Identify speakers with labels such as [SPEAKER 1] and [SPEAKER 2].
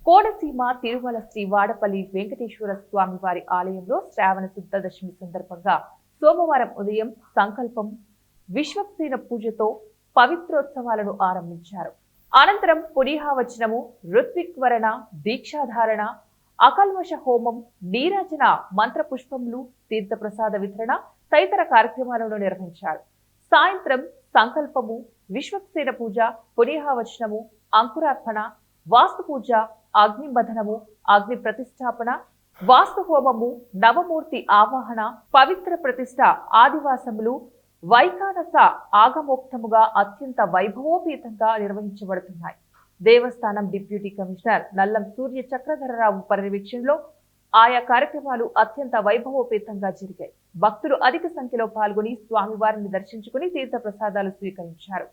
[SPEAKER 1] కోనసీమ తిరుమల శ్రీ వాడపల్లి వెంకటేశ్వర స్వామి వారి ఆలయంలో శ్రావణ శుద్ధ దశమి సందర్భంగా సోమవారం ఉదయం సంకల్పం విశ్వక్సేన పూజతో పవిత్రోత్సవాలను ఆరంభించారు. అనంతరం పునీహావచనము, ఋత్విక్వరణ, దీక్షాధారణ, అకల్మష హోమం, నీరాజన, మంత్రపుష్పములు, తీర్థప్రసాద వితరణ తదితర కార్యక్రమాలను నిర్వహించారు. సాయంత్రం సంకల్పము, విశ్వక్సేన పూజ, పునీహావచనము, అంకురార్పణ, వాస్తు పూజ, అగ్నిబధనము, అగ్ని ప్రతిష్టాపన, వాస్తు హోమము, నవమూర్తి ఆవాహన, పవిత్ర ప్రతిష్ట, ఆదివాసములు, వైఖానస ఆగమోక్తముగా అత్యంత వైభవోపేతంగా నిర్వహించబడుతున్నాయి. దేవస్థానం డిప్యూటీ కమిషనర్ నల్లం సూర్య చక్రధరరావు పర్యవేక్షణలో ఆయా కార్యక్రమాలు అత్యంత వైభవోపేతంగా జరిగాయి. భక్తులు అధిక సంఖ్యలో పాల్గొని స్వామివారిని దర్శించుకుని తీర్థ ప్రసాదాలు స్వీకరించారు.